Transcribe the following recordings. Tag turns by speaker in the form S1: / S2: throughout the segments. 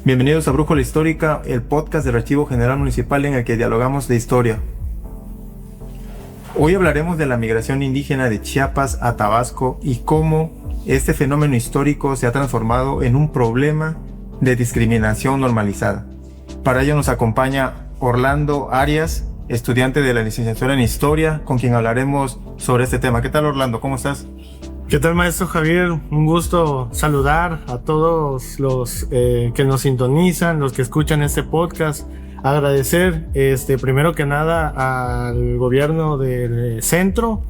S1: Bienvenidos a Brújula Histórica, el podcast del Archivo General Municipal en el que dialogamos de historia. Hoy hablaremos de la migración indígena de Chiapas a Tabasco y cómo este fenómeno histórico se ha transformado en un problema de discriminación normalizada. Para ello nos acompaña Orlando Arias, estudiante de la licenciatura en Historia, con quien hablaremos sobre este tema. ¿Qué tal, Orlando? ¿Cómo estás?
S2: ¿Qué tal, maestro Javier? Un gusto saludar a todos los que nos sintonizan, los que escuchan este podcast. Agradecer, primero que nada, al gobierno del centro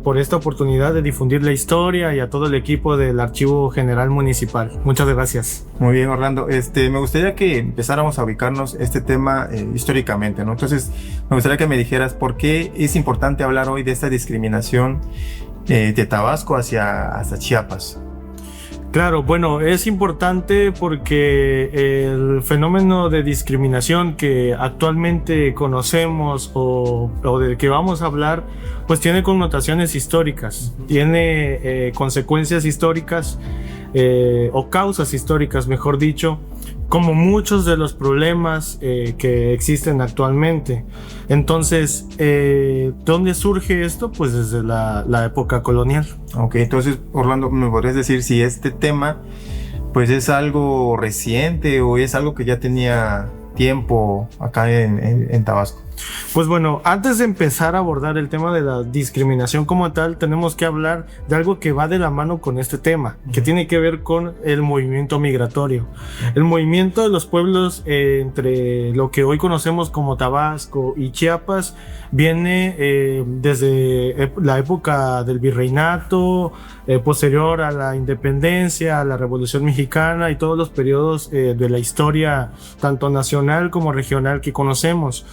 S2: por esta oportunidad de difundir la historia y a todo el equipo del Archivo General Municipal. Muchas gracias.
S1: Muy bien, Orlando. Me gustaría que empezáramos a ubicarnos este tema históricamente, ¿no? Entonces, me gustaría que me dijeras por qué es importante hablar hoy de esta discriminación de Tabasco hasta Chiapas.
S2: Claro, bueno, es importante porque el fenómeno de discriminación que actualmente conocemos o del que vamos a hablar, pues tiene connotaciones históricas, tiene consecuencias históricas o causas históricas, mejor dicho, como muchos de los problemas que existen actualmente. Entonces, ¿dónde surge esto? Pues desde la época colonial.
S1: Ok, entonces, Orlando, ¿me podrías decir si este tema pues es algo reciente o es algo que ya tenía tiempo acá en Tabasco?
S2: Pues bueno, antes de empezar a abordar el tema de la discriminación como tal, tenemos que hablar de algo que va de la mano con este tema, que tiene que ver con el movimiento migratorio. El movimiento de los pueblos entre lo que hoy conocemos como Tabasco y Chiapas viene desde la época del virreinato, posterior a la independencia, a la Revolución Mexicana y todos los periodos de la historia, tanto nacional como regional, que conocemos.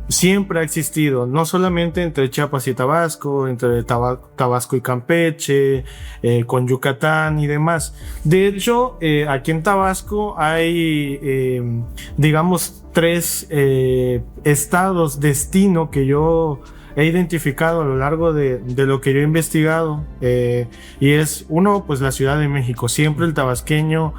S2: Siempre ha existido, no solamente entre Chiapas y Tabasco, entre Tabasco y Campeche, con Yucatán y demás. De hecho, aquí en Tabasco hay, digamos, 3 estados destino que yo he identificado a lo largo de lo que yo he investigado, y es uno, pues la Ciudad de México. Siempre el tabasqueño,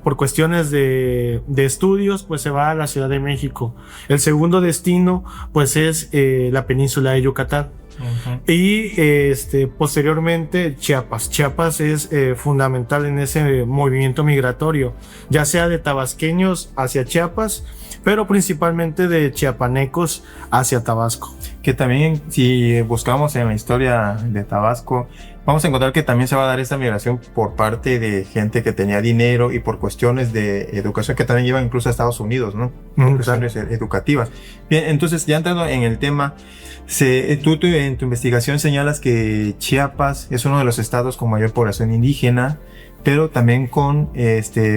S2: por cuestiones de estudios, pues se va a la Ciudad de México. El segundo destino, pues es la península de Yucatán. Uh-huh. Y posteriormente Chiapas. Chiapas es fundamental en ese movimiento migratorio, ya sea de tabasqueños hacia Chiapas, pero principalmente de chiapanecos hacia Tabasco.
S1: Que también, si buscamos en la historia de Tabasco, vamos a encontrar que también se va a dar esta migración por parte de gente que tenía dinero y por cuestiones de educación que también llevan incluso a Estados Unidos, ¿no? Cuestiones educativas. Bien, entonces ya entrando en el tema, tú en tu investigación señalas que Chiapas es uno de los estados con mayor población indígena, pero también con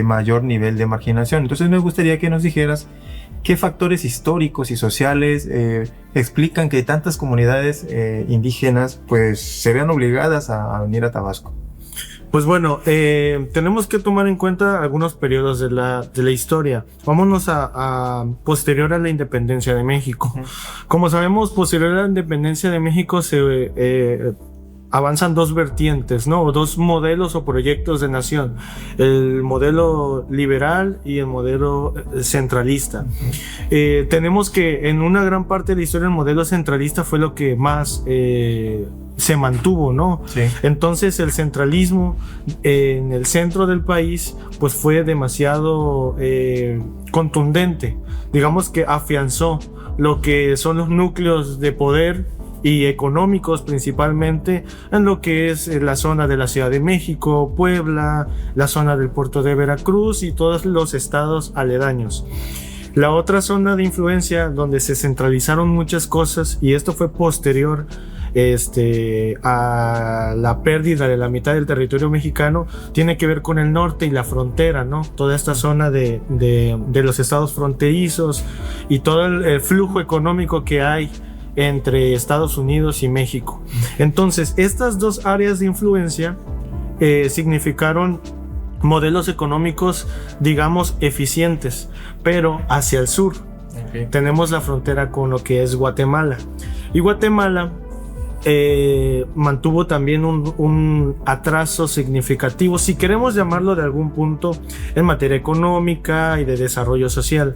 S1: mayor nivel de marginación. Entonces me gustaría que nos dijeras qué factores históricos y sociales explican que tantas comunidades indígenas pues se vean obligadas a venir a Tabasco.
S2: Pues bueno, tenemos que tomar en cuenta algunos periodos de la historia. Vámonos a posterior a la independencia de México. Uh-huh. Como sabemos, posterior a la independencia de México se avanzan 2 vertientes, ¿no? 2 modelos o proyectos de nación: el modelo liberal y el modelo centralista. Tenemos que en una gran parte de la historia el modelo centralista fue lo que más se mantuvo, ¿no? Sí. Entonces el centralismo en el centro del país pues fue demasiado contundente. Digamos que afianzó lo que son los núcleos de poder y económicos, principalmente en lo que es la zona de la Ciudad de México, Puebla, la zona del puerto de Veracruz y todos los estados aledaños. La otra zona de influencia donde se centralizaron muchas cosas, y esto fue posterior a la pérdida de la mitad del territorio mexicano, tiene que ver con el norte y la frontera, ¿no? Toda esta zona de los estados fronterizos y todo el flujo económico que hay entre Estados Unidos y México. Entonces, estas 2 áreas de influencia significaron modelos económicos, digamos, eficientes, pero hacia el sur. Okay. Tenemos la frontera con lo que es Guatemala. Y Guatemala mantuvo también un atraso significativo, si queremos llamarlo de algún punto, en materia económica y de desarrollo social,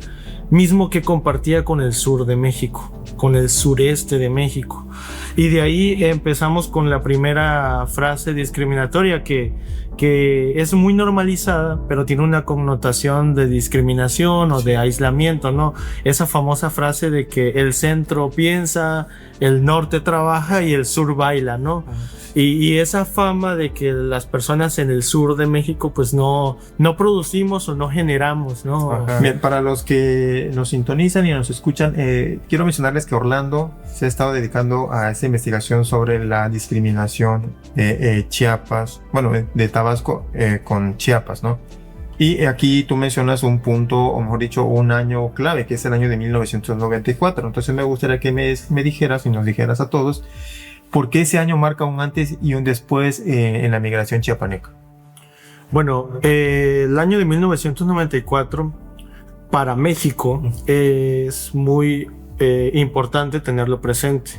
S2: mismo que compartía con el sur de México, con el sureste de México. Y de ahí empezamos con la primera frase discriminatoria que es muy normalizada, pero tiene una connotación de discriminación o de aislamiento, ¿no? Esa famosa frase de que el centro piensa, el norte trabaja y el sur baila, ¿no? Y esa fama de que las personas en el sur de México pues no producimos o no generamos, ¿no?
S1: Bien, para los que nos sintonizan y nos escuchan, quiero mencionarles que Orlando se ha estado dedicando a esta investigación sobre la discriminación de Chiapas, bueno, de Tabasco con Chiapas, ¿no? Y aquí tú mencionas un punto, o mejor dicho, un año clave, que es el año de 1994. Entonces me gustaría que me dijeras y nos dijeras a todos por qué ese año marca un antes y un después en la migración chiapaneca.
S2: Bueno, el año de 1994 para México es muy importante tenerlo presente.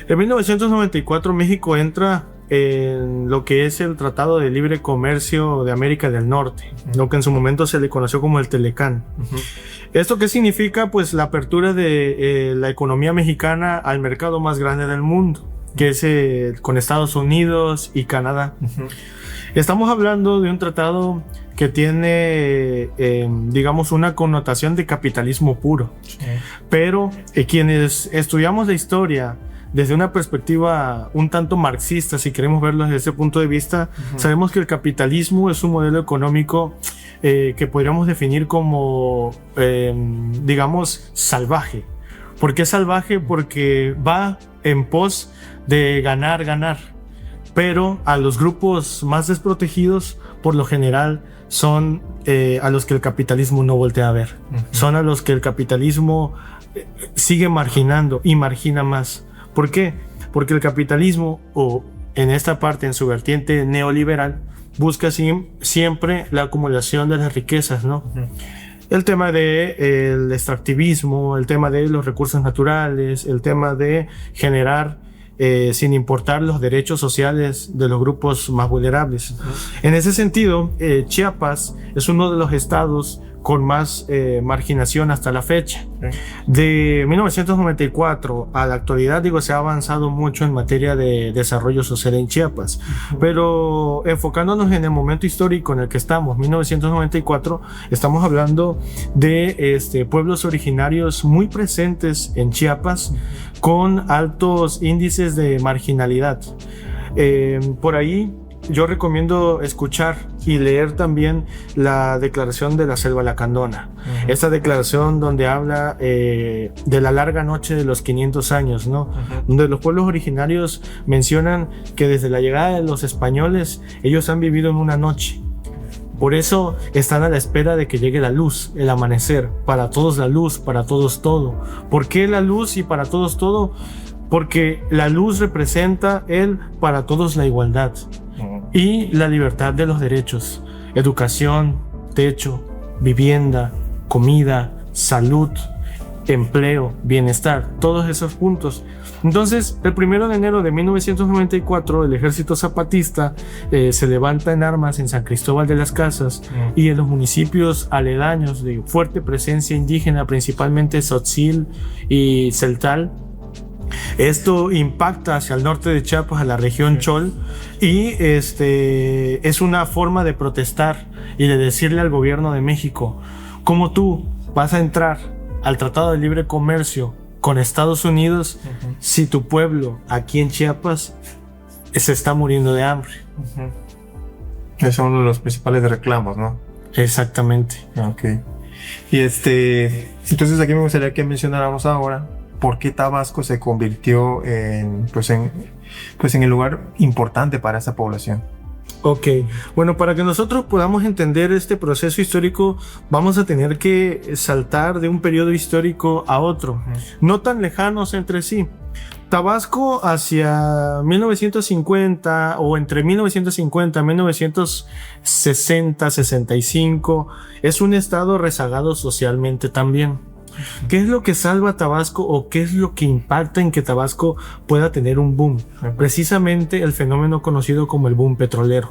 S2: En 1994 México entra en lo que es el Tratado de Libre Comercio de América del Norte, lo que en su momento se le conoció como el Telecán. ¿Esto qué significa? Pues la apertura de la economía mexicana al mercado más grande del mundo, que es con Estados Unidos y Canadá. Estamos hablando de un tratado que tiene, digamos, una connotación de capitalismo puro. Pero quienes estudiamos la historia desde una perspectiva un tanto marxista, si queremos verlo desde ese punto de vista, sabemos que el capitalismo es un modelo económico que podríamos definir como, digamos, salvaje. ¿Por qué salvaje? Porque va en pos de ganar, pero a los grupos más desprotegidos, por lo general, son a los que el capitalismo no voltea a ver. Son a los que el capitalismo sigue marginando y margina más. ¿Por qué? Porque el capitalismo, o en esta parte, en su vertiente neoliberal, busca siempre la acumulación de las riquezas, ¿no? El tema del extractivismo, el tema de los recursos naturales, el tema de generar sin importar los derechos sociales de los grupos más vulnerables. En ese sentido, Chiapas es uno de los estados con más marginación hasta la fecha. De 1994 a la actualidad, digo, se ha avanzado mucho en materia de desarrollo social en Chiapas, pero enfocándonos en el momento histórico en el que estamos, 1994, estamos hablando de pueblos originarios muy presentes en Chiapas, con altos índices de marginalidad. Por ahí yo recomiendo escuchar y leer también la declaración de la Selva Lacandona. Esta declaración donde habla de la larga noche de los 500 años, ¿no? Donde los pueblos originarios mencionan que desde la llegada de los españoles ellos han vivido en una noche. Por eso están a la espera de que llegue la luz, el amanecer. Para todos la luz, para todos todo. ¿Por qué la luz y para todos todo? Porque la luz representa el para todos la igualdad y la libertad de los derechos, educación, techo, vivienda, comida, salud, empleo, bienestar, todos esos puntos. Entonces, el 1 de enero de 1994, el ejército zapatista se levanta en armas en San Cristóbal de las Casas y en los municipios aledaños de fuerte presencia indígena, principalmente Tzotzil y Celtal. Esto impacta hacia el norte de Chiapas, a la región Chol, y es una forma de protestar y de decirle al gobierno de México: ¿cómo tú vas a entrar al Tratado de Libre Comercio con Estados Unidos si tu pueblo aquí en Chiapas se está muriendo de hambre?
S1: Es uno de los principales reclamos, ¿no?
S2: Exactamente.
S1: Ok. Y entonces aquí me gustaría que mencionáramos ahora por qué Tabasco se convirtió en el lugar importante para esa población.
S2: Ok, bueno, para que nosotros podamos entender este proceso histórico, vamos a tener que saltar de un periodo histórico a otro, no tan lejanos entre sí. Tabasco hacia 1950 o entre 1950 y 1960, 65 es un estado rezagado socialmente también. ¿Qué es lo que salva a Tabasco o qué es lo que impacta en que Tabasco pueda tener un boom? Precisamente el fenómeno conocido como el boom petrolero.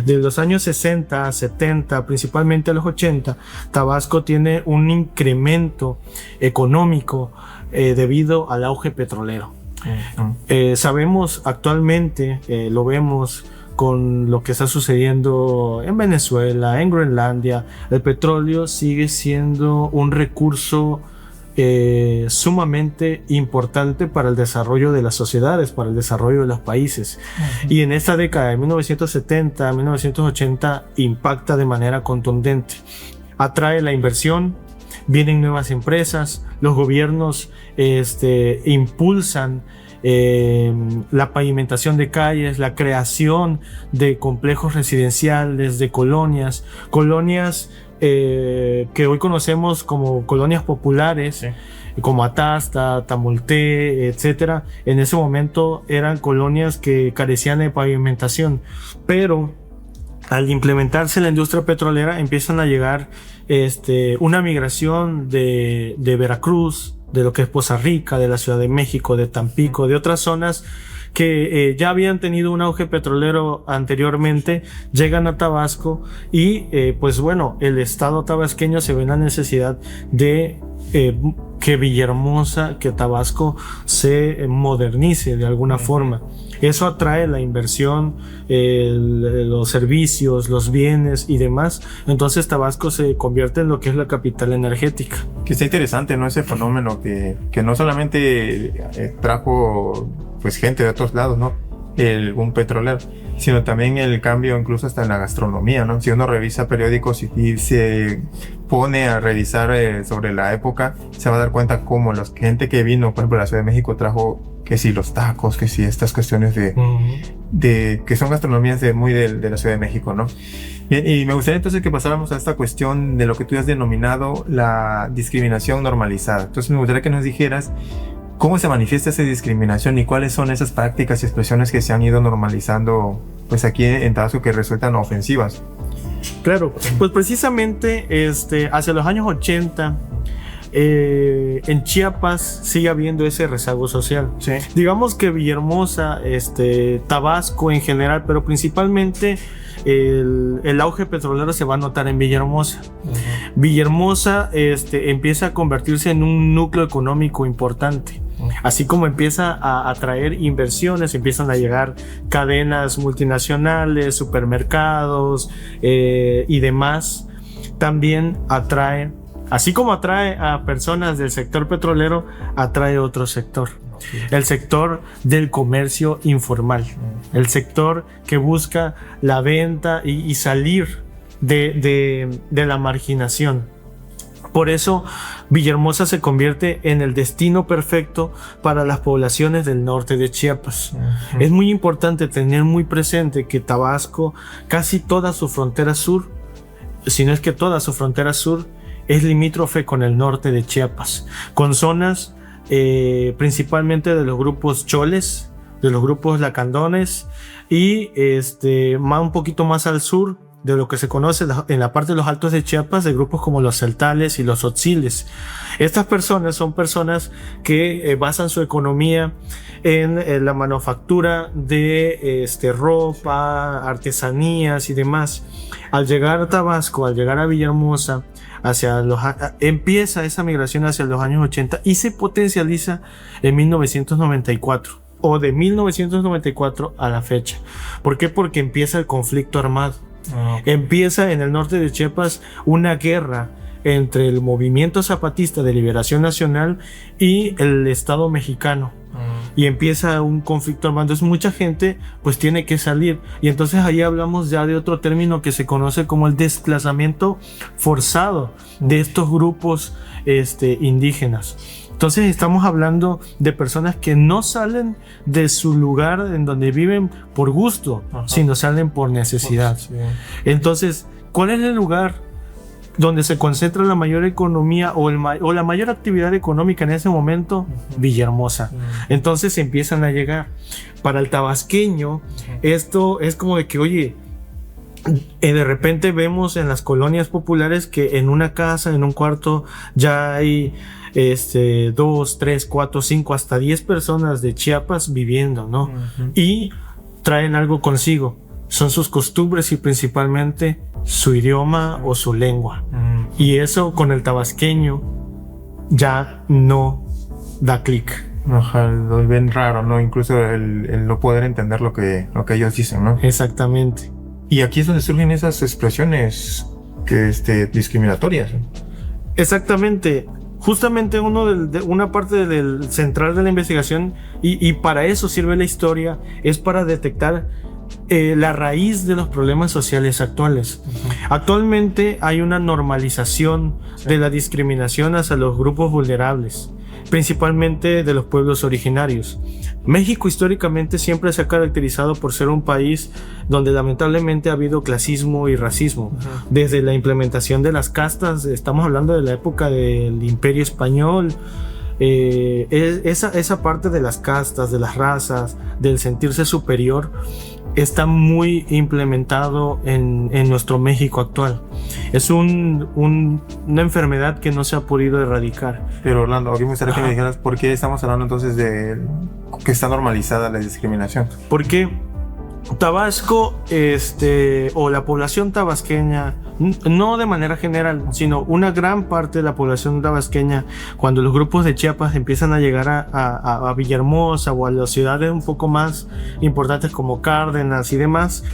S2: De los años 60, 70, principalmente a los 80, Tabasco tiene un incremento económico debido al auge petrolero. Sabemos actualmente, lo vemos con lo que está sucediendo en Venezuela, en Groenlandia, el petróleo sigue siendo un recurso sumamente importante para el desarrollo de las sociedades, para el desarrollo de los países. Y en esta década de 1970 a 1980 impacta de manera contundente. Atrae la inversión, vienen nuevas empresas, los gobiernos impulsan la pavimentación de calles, la creación de complejos residenciales, de colonias que hoy conocemos como colonias populares, sí, como Atasta, Tamulté, etcétera. En ese momento eran colonias que carecían de pavimentación, pero al implementarse la industria petrolera empiezan a llegar una migración de Veracruz, de lo que es Poza Rica, de la Ciudad de México, de Tampico, de otras zonas que ya habían tenido un auge petrolero anteriormente, llegan a Tabasco y pues bueno, el estado tabasqueño se ve en la necesidad de que Villahermosa, que Tabasco se modernice de alguna forma. Eso atrae la inversión, los servicios, los bienes y demás. Entonces Tabasco se convierte en lo que es la capital energética.
S1: Que está interesante, ¿no? Ese fenómeno que no solamente trajo pues gente de otros lados, ¿no? Un petrolero, sino también el cambio incluso hasta en la gastronomía, ¿no? Si uno revisa periódicos y se pone a revisar sobre la época, se va a dar cuenta cómo la gente que vino, por ejemplo, a la Ciudad de México trajo que si los tacos, que si estas cuestiones de que son gastronomías muy de la Ciudad de México, ¿no? Bien, y me gustaría entonces que pasáramos a esta cuestión de lo que tú has denominado la discriminación normalizada. Entonces me gustaría que nos dijeras cómo se manifiesta esa discriminación y cuáles son esas prácticas y expresiones que se han ido normalizando pues aquí en Tabasco que resultan ofensivas.
S2: Claro, pues precisamente hacia los años 80 en Chiapas sigue habiendo ese rezago social.
S1: Sí.
S2: Digamos que Villahermosa, Tabasco en general, pero principalmente el auge petrolero se va a notar en Villahermosa. Villahermosa empieza a convertirse en un núcleo económico importante. Así como empieza a atraer inversiones, empiezan a llegar cadenas multinacionales, supermercados y demás. También atrae, así como atrae a personas del sector petrolero, atrae otro sector. El sector del comercio informal, el sector que busca la venta y salir de la marginación. Por eso Villahermosa se convierte en el destino perfecto para las poblaciones del norte de Chiapas. Es muy importante tener muy presente que Tabasco, casi toda su frontera sur, si no es que toda su frontera sur, es limítrofe con el norte de Chiapas, con zonas principalmente de los grupos choles, de los grupos lacandones y un poquito más al sur de lo que se conoce en la parte de los altos de Chiapas, de grupos como los celtales y los otziles. Estas personas son personas que basan su economía en la manufactura de ropa, artesanías y demás. Al llegar a Tabasco, al llegar a Villahermosa, empieza esa migración hacia los años 80 y se potencializa en 1994 o de 1994 a la fecha. ¿Por qué? Porque empieza el conflicto armado. Empieza en el norte de Chiapas una guerra entre el movimiento zapatista de liberación nacional y el Estado mexicano. Y empieza un conflicto armado. Entonces mucha gente pues tiene que salir. Y entonces ahí hablamos ya de otro término que se conoce como el desplazamiento forzado de estos grupos indígenas. Entonces estamos hablando de personas que no salen de su lugar en donde viven por gusto, sino salen por necesidad. Entonces, ¿cuál es el lugar donde se concentra la mayor economía o la mayor actividad económica en ese momento? Villahermosa. Entonces empiezan a llegar. Para el tabasqueño, esto es como de que, oye, de repente vemos en las colonias populares que en una casa, en un cuarto, ya hay 2, 3, 4, 5, hasta 10 personas de Chiapas viviendo, ¿no? Uh-huh. Y traen algo consigo. Son sus costumbres y principalmente su idioma o su lengua. Uh-huh. Y eso con el tabasqueño ya no da clic.
S1: Ajá, lo ven raro, ¿no? Incluso el no poder entender lo que ellos dicen, ¿no?
S2: Exactamente.
S1: Y aquí es donde surgen esas expresiones discriminatorias.
S2: Exactamente. Justamente una parte del central de la investigación, y para eso sirve la historia, es para detectar la raíz de los problemas sociales actuales. Uh-huh. Actualmente hay una normalización de la discriminación hacia los grupos vulnerables, principalmente de los pueblos originarios. México históricamente siempre se ha caracterizado por ser un país donde lamentablemente ha habido clasismo y racismo. Uh-huh. Desde la implementación de las castas, estamos hablando de la época del Imperio Español, esa parte de las castas, de las razas, del sentirse superior, está muy implementado en nuestro México actual. Es una enfermedad que no se ha podido erradicar.
S1: Pero Orlando, aquí me gustaría que me dijeras por qué estamos hablando entonces de que está normalizada la discriminación.
S2: Porque Tabasco, o la población tabasqueña, no de manera general, sino una gran parte de la población tabasqueña, cuando los grupos de Chiapas empiezan a llegar a Villahermosa o a las ciudades un poco más importantes como Cárdenas y demás,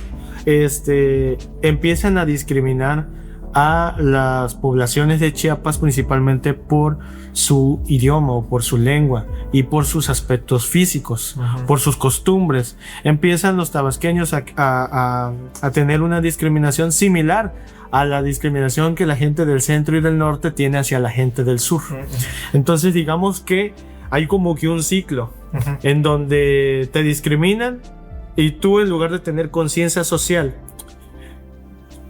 S2: empiezan a discriminar a las poblaciones de Chiapas principalmente por su idioma o por su lengua y por sus aspectos físicos, uh-huh. por sus costumbres. Empiezan los tabasqueños a tener una discriminación similar a la discriminación que la gente del centro y del norte tiene hacia la gente del sur. Uh-huh. Entonces digamos que hay como que un ciclo uh-huh. en donde te discriminan y tú, en lugar de tener conciencia social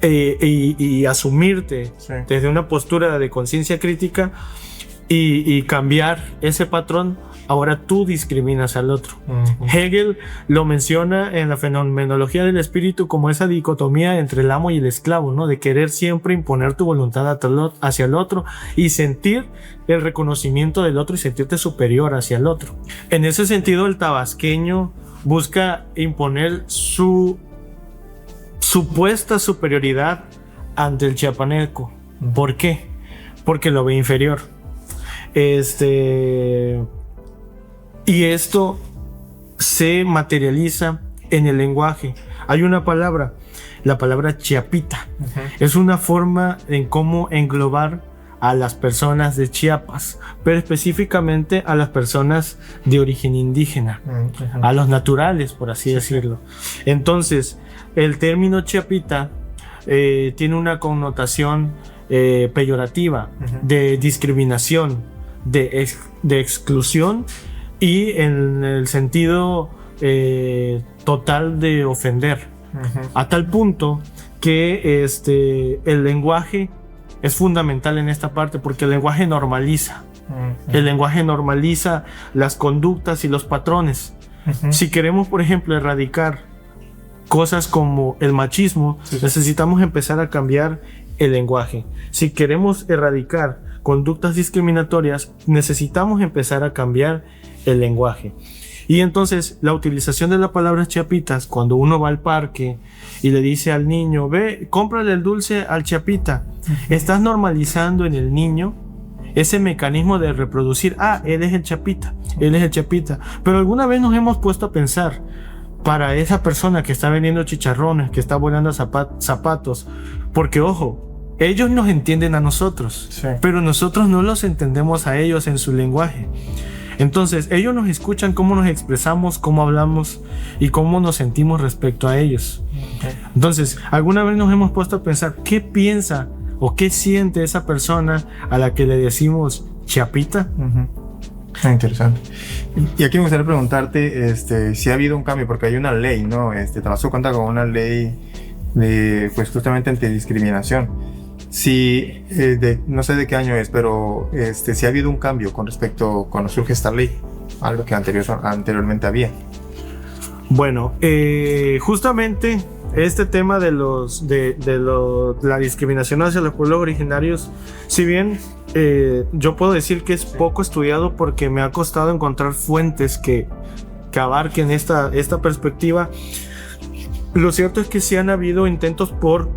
S2: y asumirte sí. desde una postura de conciencia crítica y cambiar ese patrón, ahora tú discriminas al otro. Uh-huh. Hegel lo menciona en la fenomenología del espíritu como esa dicotomía entre el amo y el esclavo, ¿no? De querer siempre imponer tu voluntad hacia el otro y sentir el reconocimiento del otro y sentirte superior hacia el otro. En ese sentido, el tabasqueño busca imponer su supuesta superioridad ante el chiapaneco. ¿Por qué? Porque lo ve inferior. Y esto se materializa en el lenguaje. Hay una palabra, la palabra chiapita. Uh-huh. Es una forma en cómo englobar a las personas de Chiapas, pero específicamente a las personas de origen indígena, uh-huh. a los naturales, por así decirlo. Entonces, el término chiapita tiene una connotación peyorativa, uh-huh. de discriminación, de exclusión y en el sentido total de ofender, uh-huh. a tal punto que el lenguaje es fundamental en esta parte, porque el lenguaje normaliza. Uh-huh. El lenguaje normaliza las conductas y los patrones. Uh-huh. Si queremos, por ejemplo, erradicar cosas como el machismo, sí. necesitamos empezar a cambiar el lenguaje. Si queremos erradicar conductas discriminatorias, necesitamos empezar a cambiar el lenguaje. Y entonces la utilización de la palabra chiapitas, cuando uno va al parque y le dice al niño, ve, cómprale el dulce al chiapita, uh-huh. estás normalizando en el niño ese mecanismo de reproducir, él es el chapita, él es el chapita. Pero alguna vez nos hemos puesto a pensar, para esa persona que está vendiendo chicharrones, que está volando zapatos, porque ojo, ellos nos entienden a nosotros, sí. pero nosotros no los entendemos a ellos en su lenguaje. Entonces ellos nos escuchan cómo nos expresamos, cómo hablamos y cómo nos sentimos respecto a ellos. Okay. Entonces, alguna vez nos hemos puesto a pensar qué piensa o qué siente esa persona a la que le decimos chiapita.
S1: Uh-huh. Interesante. Y aquí me gustaría preguntarte si ha habido un cambio, porque hay una ley, ¿no? Tabasco cuenta con una ley de, pues, justamente antidiscriminación. Si, no sé de qué año es, pero si ha habido un cambio con respecto cuando surge esta ley, algo que anteriormente había.
S2: Bueno, justamente este tema de la discriminación hacia los pueblos originarios, si bien yo puedo decir que es poco estudiado porque me ha costado encontrar fuentes que abarquen esta perspectiva. Lo cierto es que sí han habido intentos por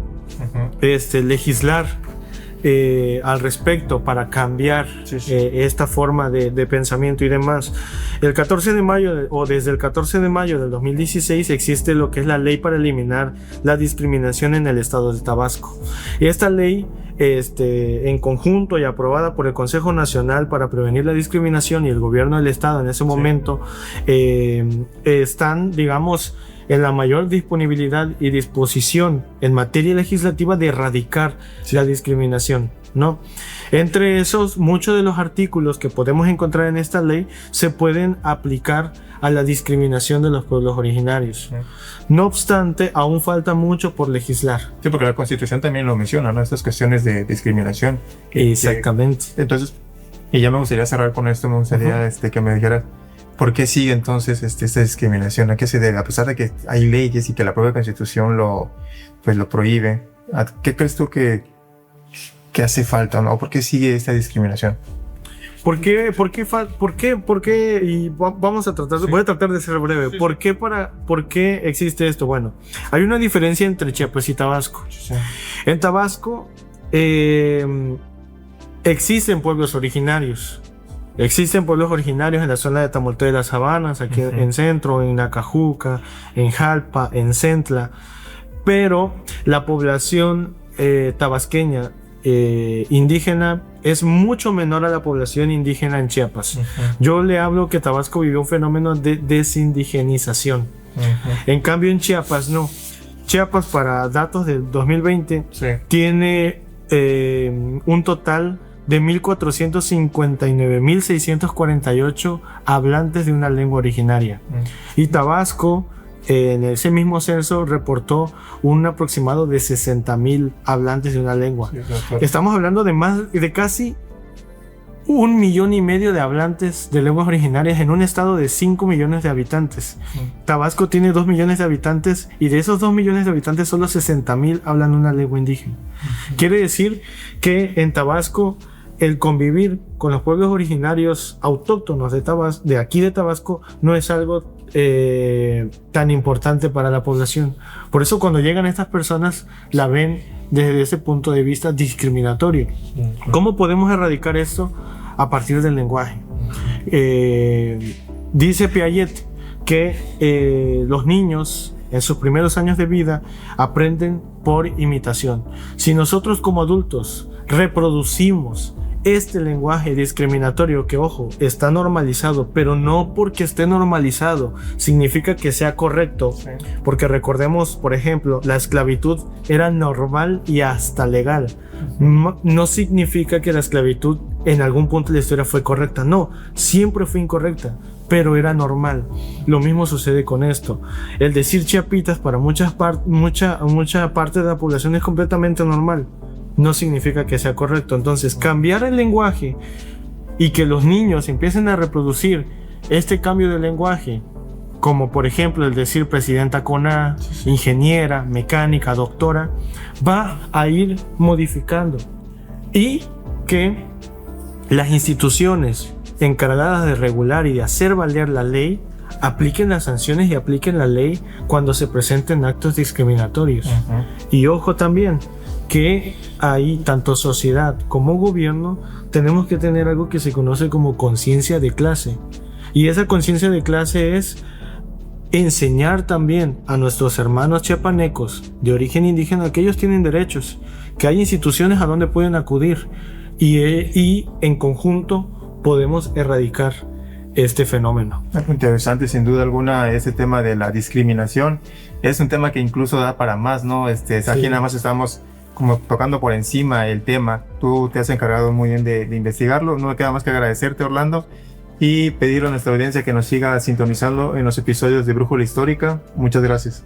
S2: legislar al respecto para cambiar esta forma de pensamiento y demás. El 14 de mayo o desde el 14 de mayo del 2016 existe lo que es la ley para eliminar la discriminación en el estado de Tabasco. Y esta ley, en conjunto y aprobada por el Consejo Nacional para Prevenir la Discriminación y el gobierno del estado en ese momento, están, digamos, en la mayor disponibilidad y disposición en materia legislativa de erradicar la discriminación, ¿no? Entre esos, muchos de los artículos que podemos encontrar en esta ley se pueden aplicar a la discriminación de los pueblos originarios. No obstante, aún falta mucho por legislar.
S1: Sí, porque la Constitución también lo menciona, ¿no? Estas cuestiones de discriminación.
S2: Exactamente.
S1: Entonces, y ya me gustaría cerrar con esto, me gustaría que me dijeras, ¿por qué sigue entonces esta discriminación? ¿A qué se debe? A pesar de que hay leyes y que la propia Constitución lo prohíbe, ¿qué crees tú que hace falta, ¿no? ¿Por qué sigue esta discriminación?
S2: ¿Por qué? Y voy a tratar de ser breve.
S1: Sí.
S2: ¿Por qué existe esto? Bueno, hay una diferencia entre Chiapas y Tabasco.
S1: Sí.
S2: En Tabasco existen pueblos originarios. Existen pueblos originarios en la zona de Tamolte de las Sabanas, aquí en Centro, en Nacajuca, en Jalpa, en Centla, pero la población tabasqueña indígena es mucho menor a la población indígena en Chiapas. Yo le hablo que Tabasco vivió un fenómeno de desindigenización. En cambio en Chiapas no. Chiapas, para datos del 2020, tiene un total de 1,459,648 hablantes de una lengua originaria. Y Tabasco, en ese mismo censo, reportó un aproximado de 60,000 hablantes de una lengua. Estamos hablando de casi 1,5 millones de hablantes de lenguas originarias en un estado de 5 millones de habitantes. Tabasco tiene 2 millones de habitantes y de esos 2 millones de habitantes solo 60,000 hablan una lengua indígena. Quiere decir que en Tabasco el convivir con los pueblos originarios autóctonos de aquí de Tabasco no es algo tan importante para la población. Por eso cuando llegan estas personas la ven desde ese punto de vista discriminatorio. ¿Cómo podemos erradicar esto? A partir del lenguaje. Dice Piaget que los niños en sus primeros años de vida aprenden por imitación. Si nosotros como adultos reproducimos este lenguaje discriminatorio que, ojo, está normalizado, pero no porque esté normalizado significa que sea correcto, porque recordemos, por ejemplo, la esclavitud era normal y hasta legal. No significa que la esclavitud en algún punto de la historia fue correcta, no, siempre fue incorrecta, pero era normal. Lo mismo sucede con esto. El decir chiapitas para mucha parte de la población es completamente normal. No significa que sea correcto. Entonces, cambiar el lenguaje y que los niños empiecen a reproducir este cambio de lenguaje, como por ejemplo el decir presidenta con A, ingeniera, mecánica, doctora, va a ir modificando, y que las instituciones encargadas de regular y de hacer valer la ley apliquen las sanciones y apliquen la ley cuando se presenten actos discriminatorios. Y ojo también, que ahí tanto sociedad como gobierno tenemos que tener algo que se conoce como conciencia de clase, y esa conciencia de clase es enseñar también a nuestros hermanos chiapanecos de origen indígena que ellos tienen derechos, que hay instituciones a donde pueden acudir, y en conjunto podemos erradicar este fenómeno.
S1: Interesante, sin duda alguna, este tema de la discriminación es un tema que incluso da para más, ¿no? Aquí nada más estamos como tocando por encima el tema. Tú te has encargado muy bien de investigarlo. No me queda más que agradecerte, Orlando, y pedir a nuestra audiencia que nos siga sintonizando en los episodios de Brújula Histórica. Muchas gracias.